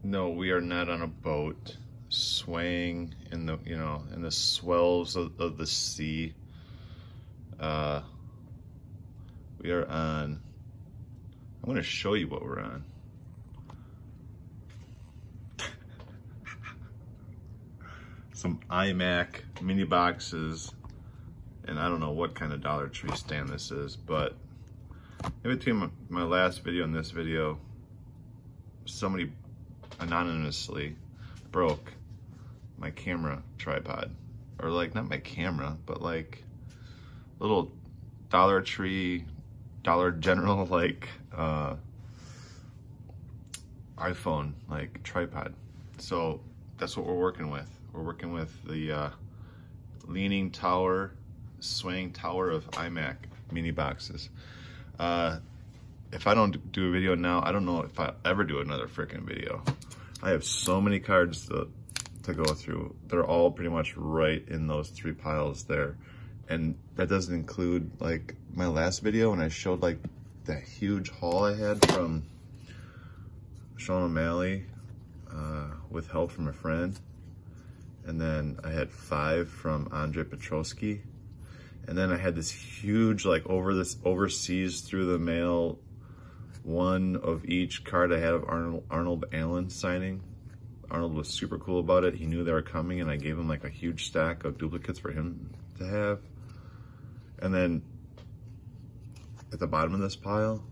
No, we are not on a boat swaying in the, in the swells of the sea. We are on, I'm going to show you what we're on. Some iMac mini boxes, and I don't know what kind of Dollar Tree stand this is, but in between my last video and this video, somebody anonymously broke my camera tripod, or like not my camera, but like little Dollar Tree, Dollar General like iPhone like tripod. So that's what we're working with. We're working with the leaning tower, swaying tower of iMac mini boxes. If I don't do a video now, I don't know if I'll ever do another freaking video. I have so many cards to go through. They're all pretty much right in those three piles there. And that doesn't include like my last video when I showed like that huge haul I had from Sean O'Malley with help from a friend. And then I had 5 from Andre Petrosky. And then I had this huge, like overseas through the mail, one of each card I had of Arnold Allen signing. Arnold was super cool about it. He knew they were coming, and I gave him like a huge stack of duplicates for him to have. And then at the bottom of this pile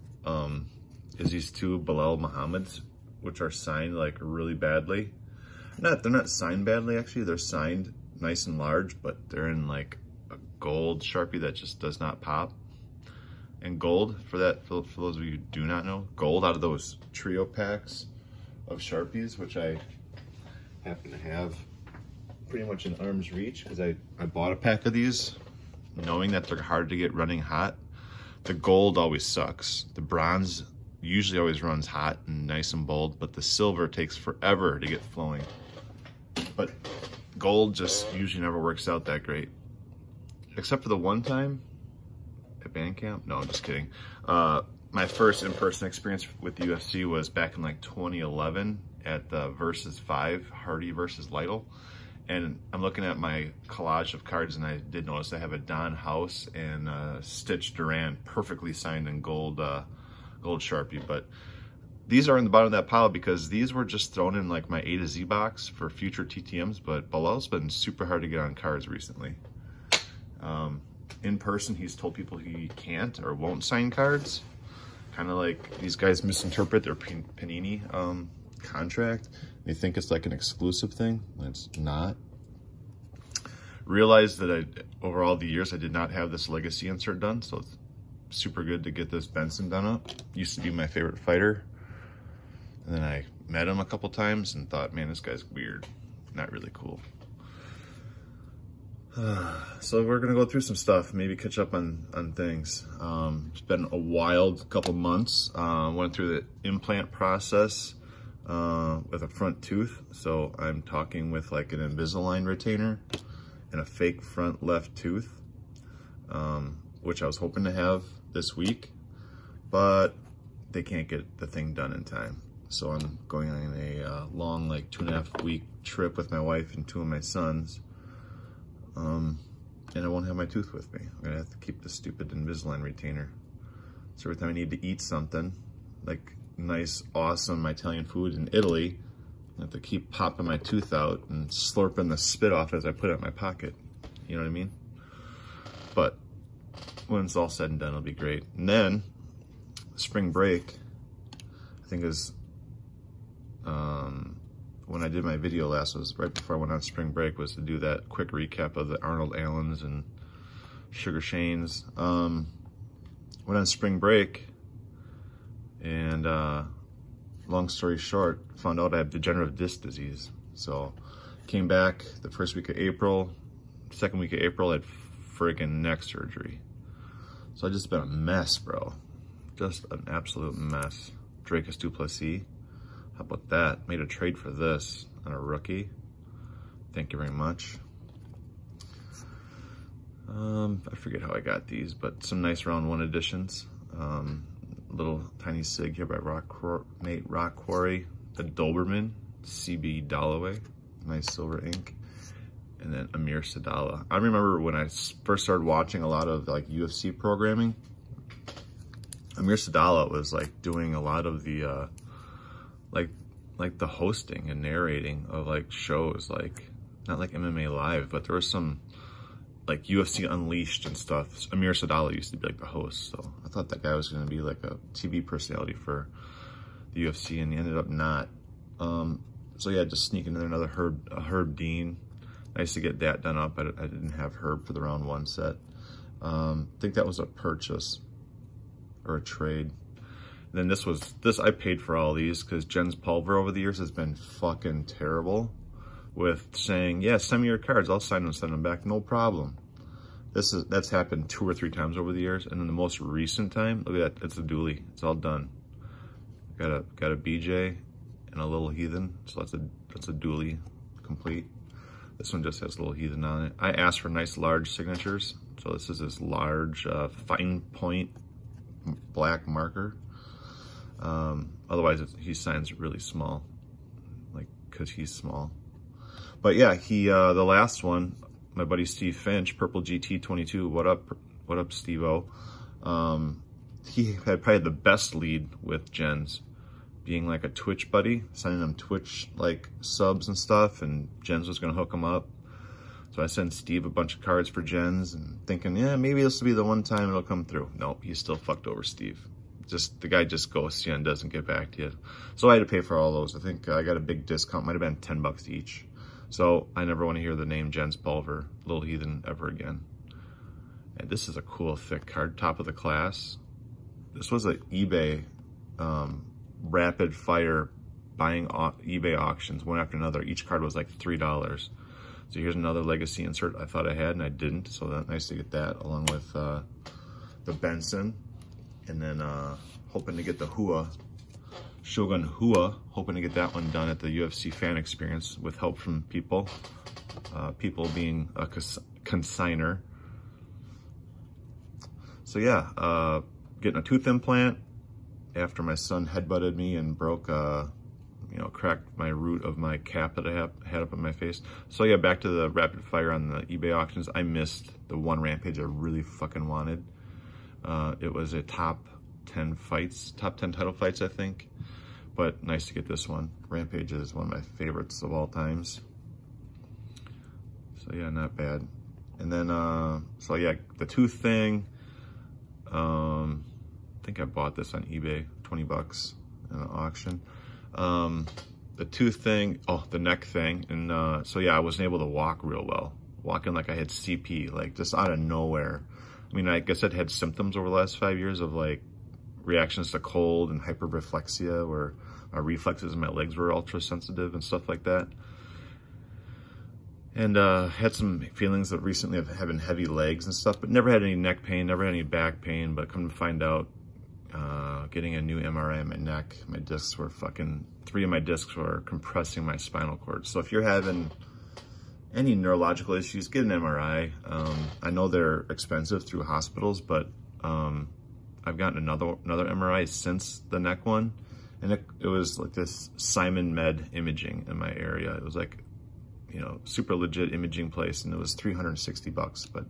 is these 2 Bilal Muhammads, which are signed like really badly. They're not signed badly, actually. They're signed nice and large, but they're in like a gold Sharpie that just does not pop. And gold, for those of you who do not know, gold out of those trio packs of Sharpies, which I happen to have pretty much in arm's reach because I bought a pack of these knowing that they're hard to get running hot. The gold always sucks. The bronze usually always runs hot and nice and bold, but the silver takes forever to get flowing. But gold just usually never works out that great. Except for the one time at band camp. No, I'm just kidding. My first in-person experience with the UFC was back in like 2011 at the Versus 5, Hardy versus Lytle. And I'm looking at my collage of cards, and I did notice I have a Don House and Stitch Duran perfectly signed in gold Sharpie. But these are in the bottom of that pile because these were just thrown in like my A to Z box for future TTMs, but Bilal's been super hard to get on cards recently. In person, he's told people he can't or won't sign cards. Kind of like these guys misinterpret their Panini contract. They think it's like an exclusive thing, and it's not. Realized that over all the years I did not have this legacy insert done, so it's super good to get this Benson done up. Used to be my favorite fighter. And then I met him a couple times and thought, man, this guy's weird. Not really cool. So we're gonna go through some stuff, maybe catch up on things. It's been a wild couple months. Went through the implant process with a front tooth. So I'm talking with like an Invisalign retainer and a fake front left tooth, which I was hoping to have this week, but they can't get the thing done in time. So I'm going on a long, like 2.5 week trip with my wife and 2 of my sons. And I won't have my tooth with me. I'm gonna have to keep the stupid Invisalign retainer. So every time I need to eat something, like nice, awesome Italian food in Italy, I have to keep popping my tooth out and slurping the spit off as I put it in my pocket. You know what I mean? But when it's all said and done, it'll be great. And then spring break, I think is when I did my video last, was right before I went on spring break, was to do that quick recap of the Arnold Allens and Sugar Shanes. Went on spring break, and long story short, found out I have degenerative disc disease. So came back the first week of April, second week of April, I had friggin' neck surgery. So I just been a mess, bro. Just an absolute mess. Dracus Duplessis. How about that? Made a trade for this on a rookie. Thank you very much. I forget how I got these, but some nice round 1 editions. Little tiny sig here by Rock Quarry. The Doberman CB Dalloway, nice silver ink. And then Amir Sadala. I remember when I first started watching a lot of like UFC programming, Amir Sadala was like doing a lot of the like the hosting and narrating of like shows, like not like MMA Live, but there was some like UFC Unleashed and stuff. Amir Sadala used to be like the host, so I thought that guy was going to be like a TV personality for the UFC, and he ended up not. So yeah, just sneaking in another Herb Dean. Nice to get that done up. I didn't have Herb for the round 1 set. I think that was a purchase or a trade. And then this I paid for all these because Jens Pulver over the years has been fucking terrible with saying, yeah, send me your cards, I'll sign them and send them back, no problem. That's happened 2 or 3 times over the years, and then the most recent time, look at that, it's a dually, it's all done. Got a BJ and a Little Heathen, so that's a dually complete. This one just has Little Heathen on it. I asked for nice large signatures, so this is this large fine point black marker. Otherwise he signs really small, like, cause he's small. But yeah, the last one, my buddy Steve Finch, Purple GT22, what up Steve-O? He had probably the best lead with Jens, being like a Twitch buddy, sending him Twitch like subs and stuff, and Jens was gonna hook him up. So I sent Steve a bunch of cards for Jens and thinking, yeah, maybe this will be the one time it'll come through. Nope, he still fucked over Steve. The guy just ghosts you and doesn't get back to you. So I had to pay for all those. I think I got a big discount, might have been $10 each. So I never want to hear the name Jens Pulver, Little Heathen, ever again. And this is a cool thick card, top of the class. This was an eBay rapid fire buying eBay auctions, one after another. Each card was like $3. So here's another legacy insert I thought I had and I didn't. So that's nice to get that along with the Benson. And then hoping to get the Shogun Hua, hoping to get that one done at the UFC Fan Experience with help from people. People being a consigner. So yeah, getting a tooth implant after my son headbutted me and broke, cracked my root of my cap that I had up on my face. So yeah, back to the rapid fire on the eBay auctions. I missed the one Rampage I really fucking wanted. It was a top 10 title fights, I think. But nice to get this one. Rampage is one of my favorites of all times. So yeah, not bad. And then, so yeah, the tooth thing. I think I bought this on eBay, $20 in an auction. The tooth thing, the neck thing. And so yeah, I wasn't able to walk real well. Walking like I had CP, like just out of nowhere. I mean, I guess I'd had symptoms over the last 5 years of like reactions to cold and hyperreflexia, where my reflexes in my legs were ultra sensitive and stuff like that. And had some feelings that recently of having heavy legs and stuff, but never had any neck pain, never had any back pain. But come to find out, getting a new MRI on my neck, my discs were 3 of my discs were compressing my spinal cord. So if you're having any neurological issues, get an MRI. I know they're expensive through hospitals, but I've gotten another MRI since the neck one, and it was like this Simon Med Imaging in my area. It was like, super legit imaging place, and it was $360, but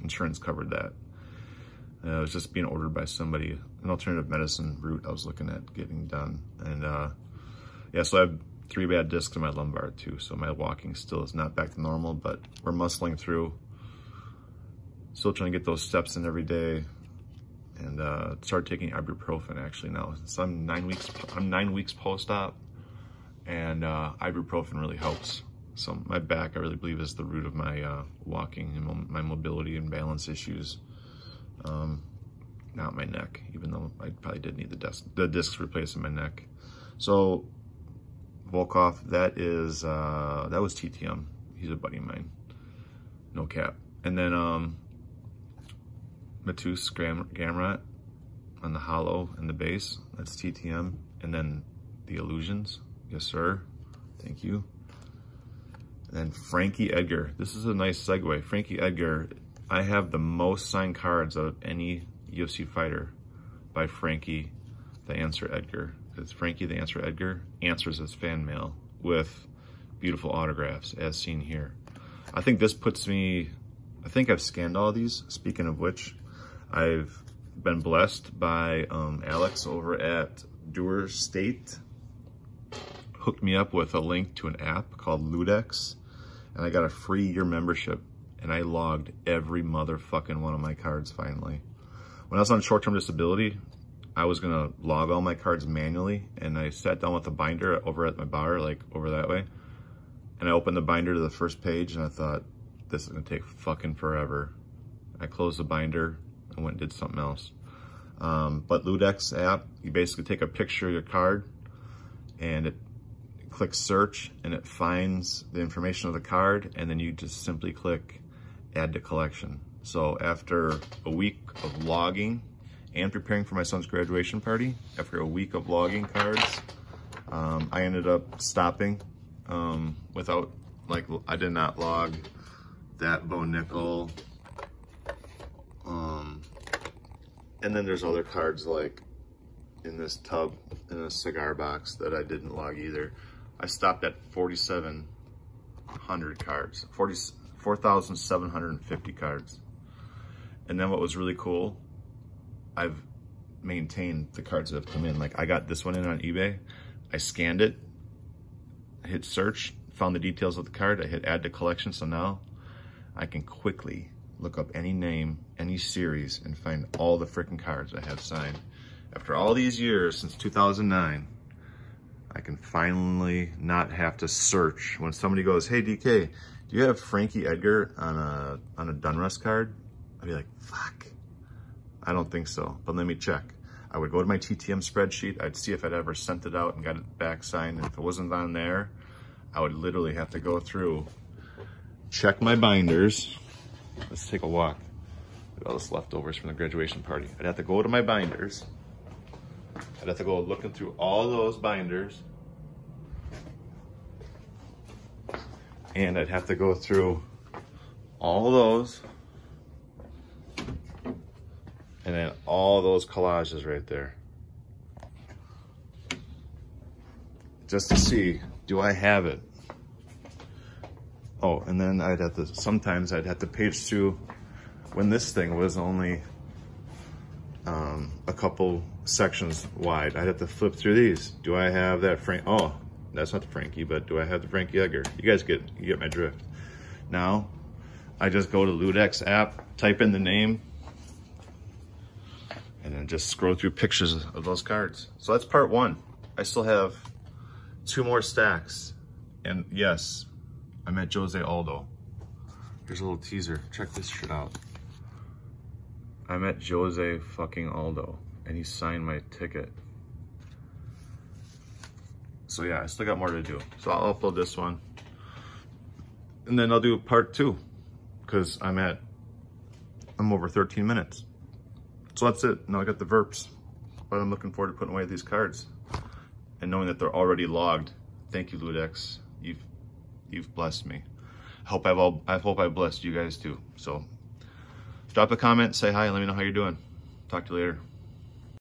insurance covered that. It was just being ordered by somebody, an alternative medicine route I was looking at getting done. And yeah, so I have 3 bad discs in my lumbar too, so my walking still is not back to normal, but we're muscling through. Still trying to get those steps in every day, and start taking ibuprofen actually now. So I'm 9 weeks post-op, and ibuprofen really helps. So my back, I really believe, is the root of my walking and my mobility and balance issues. Not my neck, even though I probably did need the discs replaced in my neck. So Volkov, that was TTM. He's a buddy of mine, no cap. And then Matus Gamrat on the hollow and the base, that's TTM. And then the Illusions, yes sir, thank you. And then Frankie Edgar, this is a nice segue. Frankie Edgar, I have the most signed cards of any UFC fighter by Frankie the Answer Edgar. Because Frankie the Answer Edgar answers his fan mail with beautiful autographs as seen here. I think this puts me, I think I've scanned all of these. Speaking of which, I've been blessed by Alex over at Doer State. Hooked me up with a link to an app called Ludex, and I got a free year membership, and I logged every motherfucking one of my cards finally. When I was on short-term disability, I was gonna log all my cards manually, and I sat down with a binder over at my bar, like over that way, and I opened the binder to the first page, and I thought, this is gonna take fucking forever. I closed the binder and went and did something else. But Ludex app, you basically take a picture of your card, and it click search, and it finds the information of the card, and then you just simply click add to collection. So after a week of logging and preparing for my son's graduation party, after a week of logging cards, I ended up stopping without, like, I did not log that Bo Nickel. And then there's other cards like in this tub, in a cigar box, that I didn't log either. I stopped at 4,700 cards, 4,750 cards. And then what was really cool, I've maintained the cards that have come in. Like, I got this one in on eBay. I scanned it, I hit search, found the details of the card. I hit add to collection. So now I can quickly look up any name, any series, and find all the freaking cards I have signed. After all these years, since 2009, I can finally not have to search. When somebody goes, hey DK, do you have Frankie Edgar on a Dunruss card? I'd be like, fuck, I don't think so, but let me check. I would go to my TTM spreadsheet, I'd see if I'd ever sent it out and got it back signed. And if it wasn't on there, I would literally have to go through, check my binders. Let's take a walk. Look at all this leftovers from the graduation party. I'd have to go to my binders. I'd have to go looking through all those binders. And I'd have to go through all those. And then all those collages right there. Just to see, do I have it? Oh, and then I'd have to, sometimes I'd have to page through when this thing was only a couple sections wide. I'd have to flip through these. Do I have that oh, that's not the Frankie, but do I have the Frankie Edgar? You guys you get my drift. Now, I just go to Ludex app, type in the name, and then just scroll through pictures of those cards. So that's part one. I still have 2 more stacks. And yes, I met Jose Aldo. Here's a little teaser. Check this shit out. I met Jose fucking Aldo, and he signed my ticket. So yeah, I still got more to do. So I'll upload this one, and then I'll do part 2, because I'm over 13 minutes. So that's it. Now I got the Verps, but I'm looking forward to putting away these cards and knowing that they're already logged. Thank you, Ludex. You've blessed me. I hope I've blessed you guys too. So drop a comment, say hi, and let me know how you're doing. Talk to you later.